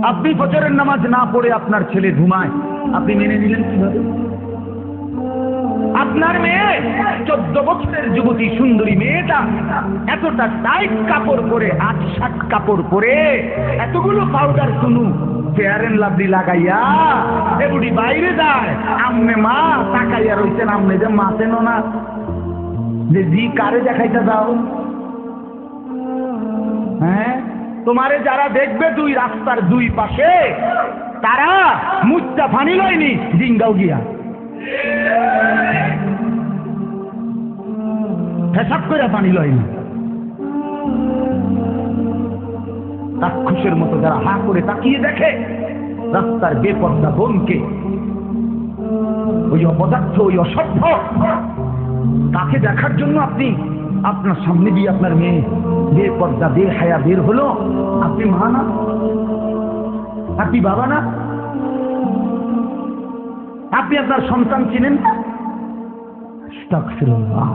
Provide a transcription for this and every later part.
আপনি ফজরের নামাজ না পড়ে আপনার ছেলে ঘুমায়, আপনি মেনে নিলেন কিভাবে? আপনার মেয়ে 14 বছরের যুবতী সুন্দরী মেয়েটা এতটা টাইট কাপড় পরে, 8-7 কাপড় পরে, এতগুলো powder Suno fair and lovely লাগাইয়া এগুলি বাইরে যায়, আমনে মা তাকাইয়া রইছেন, আমনে যে মাতেন না যে জি কারে দেখাইতে যাও? হ্যাঁ, তোমারে যারা দেখবে দুই রাস্তার দুই পাশে, তারা মুচ্চা ফানি লয়নি জিঙ্গাও গিয়া হেসাব করে পানি লয়নি। রাক্ষসের মতো যারা হা করে তাকিয়ে দেখে রাস্তার বেপর্দা বোনকে, ওই অপদার্থ, ওই অসভ্য, তাকে দেখার জন্য আপনি আপনার সামনে দিয়ে আপনার মেয়ে বেপর্দা বেহায়া বের হলো, আপনি মা না? আপনি বাবা না? আপনি আপনার সন্তান চিনেন না? আস্তাগফিরুল্লাহ।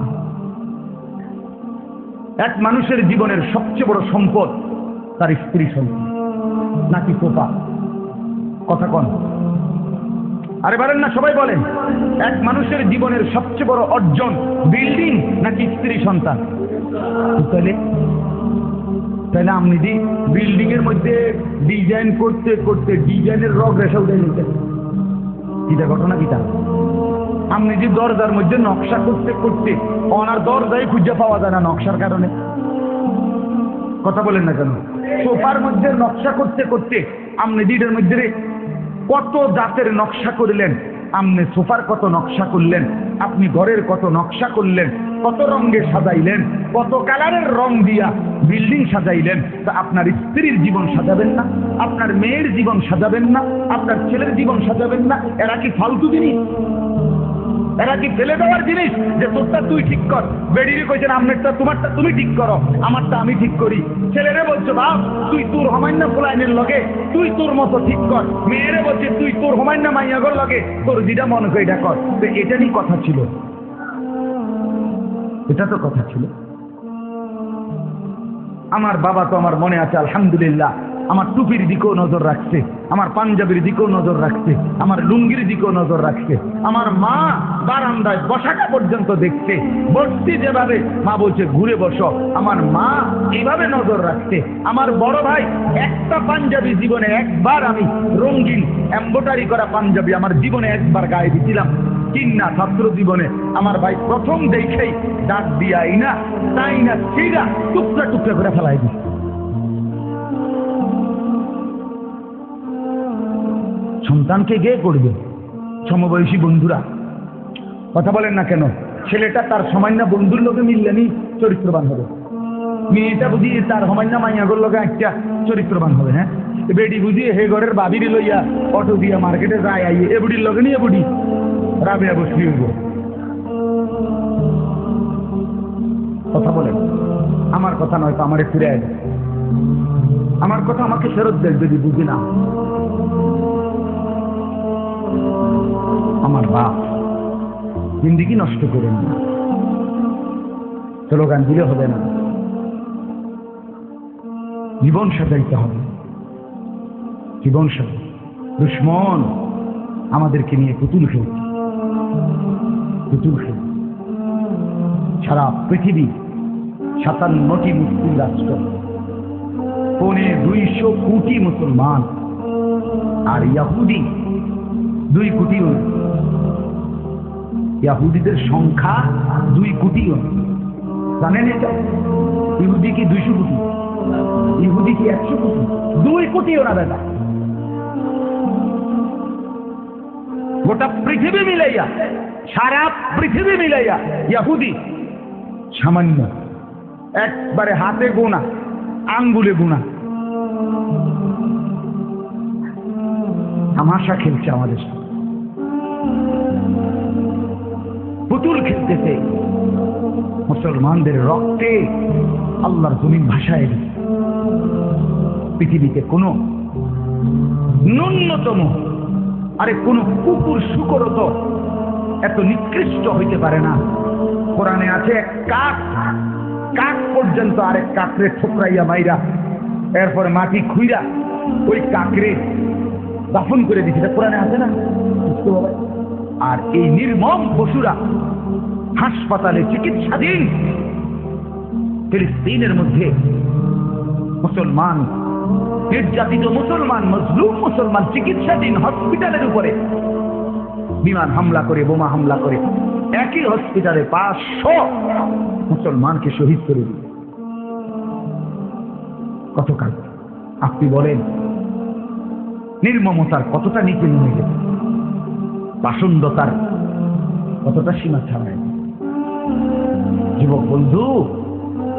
এক মানুষের জীবনের সবচেয়ে বড় সম্পদ তার স্ত্রী সন্তান নাকি পোপা? কথা কন, আরে বলেন না, সবাই বলেন। এক মানুষের জীবনের সবচেয়ে বড় অর্জন বিল্ডিং নাকি স্ত্রী সন্তান? তাহলে আপনি যে বিল্ডিং এর মধ্যে ডিজাইন করতে করতে ডিজাইনের রগ রেশা উঠে নিতেন, কিটা ঘটনা কিটা? আপনি যে দরজার মধ্যে নকশা করতে করতে ওনার দরজাই খুঁজে পাওয়া যায় না নকশার কারণে। কথা বলেন না কেন? সোফার মধ্যে নকশা করতে করতে আপনি দিনের মধ্যে কত জাতের নকশা করলেন, আপনি সোফার কত নকশা করলেন, আপনি ঘরের কত নকশা করলেন, কত রঙে সাজাইলেন, কত কালারের রং দিয়া বিল্ডিং সাজাইলেন। তা আপনার স্ত্রীর জীবন সাজাবেন না? আপনার মেয়ের জীবন সাজাবেন না? আপনার ছেলের জীবন সাজাবেন না? এরা কি ফালতু জিনিস? এরা কি ফেলে দেওয়ার জিনিস যে তোরটা তুই ঠিক কর? বেডিরে কইছেন আপনারটা তোমারটা তুমি ঠিক করো, আমারটা আমি ঠিক করি। ছেলেরে বলছো বাপ তুই তোর হমান্য ফুলাইনের লগে তুই তোর মতো ঠিক কর, মেয়েরে বলছে তুই তোর হমান্য মাইয়াগর লগে তোর যেটা মনে করে এটা কর। তো এটা নিয়ে কথা ছিল, এটা তো কথা ছিল। আমার বাবা তো আমার মনে আছে আলহামদুলিল্লাহ আমার টুপির দিকেও নজর রাখছে, আমার পাঞ্জাবির দিকেও নজর রাখছে, আমার লুঙ্গির দিকেও নজর রাখছে। আমার মা বারান্দায় বসাটা পর্যন্ত দেখছে, বসছি যেভাবে মা বলছে ঘুরে বসো, আমার মা এইভাবে নজর রাখছে। আমার বড় ভাই একটা পাঞ্জাবি জীবনে একবার, আমি রঙিন এমব্রয়ডারি করা পাঞ্জাবি আমার জীবনে একবার গায়ে দিয়েছিলাম কিনা ছাত্র জীবনে। আমার ভাই প্রথম দেখেই ডাক দিয়াই না তাই না সেইটা টুকরা টুকরা করে ফেলাই দিচ্ছে। সন্তানকে কে করবে? সমবয়সী বন্ধুরা। কথা বলেন না কেন? ছেলেটা তার সামান্য বন্ধুর লোকে মিললেনি চরিত্রবান হবে, মেয়েটা বুঝিয়ে তার সামান্য মাইয়াগর লোকে একটা চরিত্রবান হবে। হ্যাঁ, বেডি বুঝিয়ে হে ঘরের বাবির লইয়া অটো দিয়া মার্কেটে যায় আইয়ে এবুডির লগে নিয়ে বুড়ি রাবিয়া বসলি হইব। কথা বলেন, আমার কথা নয় তো আমারে ফিরে আয়, আমার কথা আমাকে ফেরত দেয় যদি বুঝি না। আমার বাপ জিন্দিগি নষ্ট করেন না, স্লোগান দিলে হবে না, জীবন সাজাইতে হবে। জীবন সাজাই দুশ্মন আমাদেরকে নিয়ে পুতুল খেলছে, পুতুল খেলছে। সারা পৃথিবী 57টি মুসলিম রাষ্ট্র, 250 কোটি মুসলমান, আর ইয়াহুদি 2 কোটি। ইয়াহুদিদের সংখ্যা 2 কোটি। জানেন এটা? ইহুদি কি 200 কোটি? ইহুদি কি 100 কোটি? 2 কোটি ওরা বেটা। গোটা পৃথিবী মিলাইয়া, সারা পৃথিবী মিলাইয়া ইয়াহুদি সামান্য, একবারে হাতে গোনা, আঙ্গুলে গোনা। তামাশা খেলছে আমাদের সাথে, পুতুল খেলতেছে। মুসলমানদের রক্তে আল্লাহর জমিন ভাসায় দিচ্ছে। পৃথিবীতে কোনো ন্যূনতম, আরে কোন কুকুর শুকর তো এত নিকৃষ্ট হইতে পারে না। কোরআনে আছে এক কাক, কাক পর্যন্ত আরেক কাকরে ঠোকরাইয়া মাইরা এরপরে মাটি খুইরা ওই কাকরে দাফন করে দিচ্ছে, এটা কোরআনে আছে না? আর এই নির্মম পশুরা হাসপাতালে চিকিৎসাধীন ফিলিস্তিনের মধ্যে মুসলমান, নির্যাতিত মুসলমান, মজলুম মুসলমান চিকিৎসাধীন হসপিটালের উপরে বিমান হামলা করে, বোমা হামলা করে একই হসপিটালে 500 মুসলমানকে শহীদ করে দিল। কত কাল আপনি বলেন, নির্মমতার কতটা নিচে নেমে গেছে, পাষণ্ডতার কতটা সীমা ছাড়ায়। যুবক বন্ধু,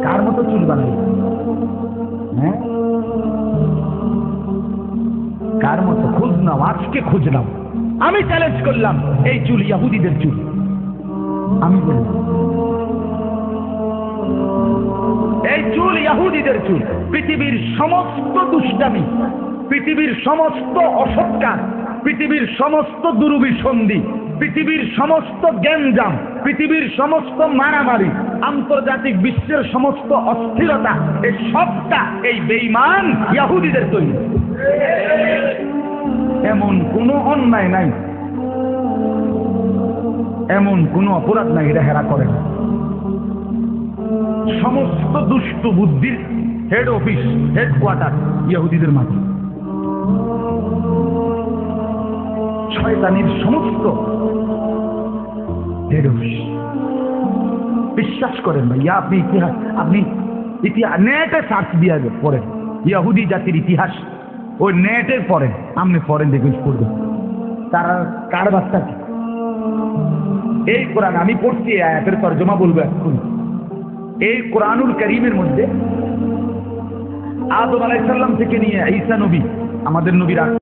কার মতো চুল বানাই? হ্যাঁ, কার মতো? খোঁজ নাও, আজকে খোঁজ নাও। আমি চ্যালেঞ্জ করলাম, এই চুল ইহুদিদের চুল। আমি বললাম এই চুল ইহুদিদের চুল। পৃথিবীর সমস্ত দুষ্টামি, পৃথিবীর সমস্ত অসৎকার, পৃথিবীর সমস্ত দুর্বিসন্ধি, পৃথিবীর সমস্ত গ্যাঞ্জাম, পৃথিবীর সমস্ত মারামারি, আন্তর্জাতিক বিশ্বের সমস্ত অস্থিরতা, এই সবটা এই বেঈমান ইহুদিদের তৈরি। এমন কোনো অন্যায় নাই, এমন কোনো অপরাধ নাই এটা হেরা করে না। সমস্ত দুষ্ট বুদ্ধির হেড অফিস, হেডকোয়ার্টার ইহুদিদের মাঝে। শয়তানির সমস্ত হেড অফিস। বিশ্বাস করেন ভাইয়া, আপনি ইতিহাস, আপনি নেটে সার্চ দিয়ে পড়েন ইহুদি জাতির ইতিহাস, ওই নেটে পড়েন, আপনি পড়েন দেখুন পড়বেন তারা কার বাচ্চা কি। এই কোরআন আমি পড়ছি, আয়াতের তর্জমা বলবো এখন। এই কোরআনুল কারীমের মধ্যে আদম আলাইহিস সালাম থেকে নিয়ে ঈসা নবী, আমাদের নবীর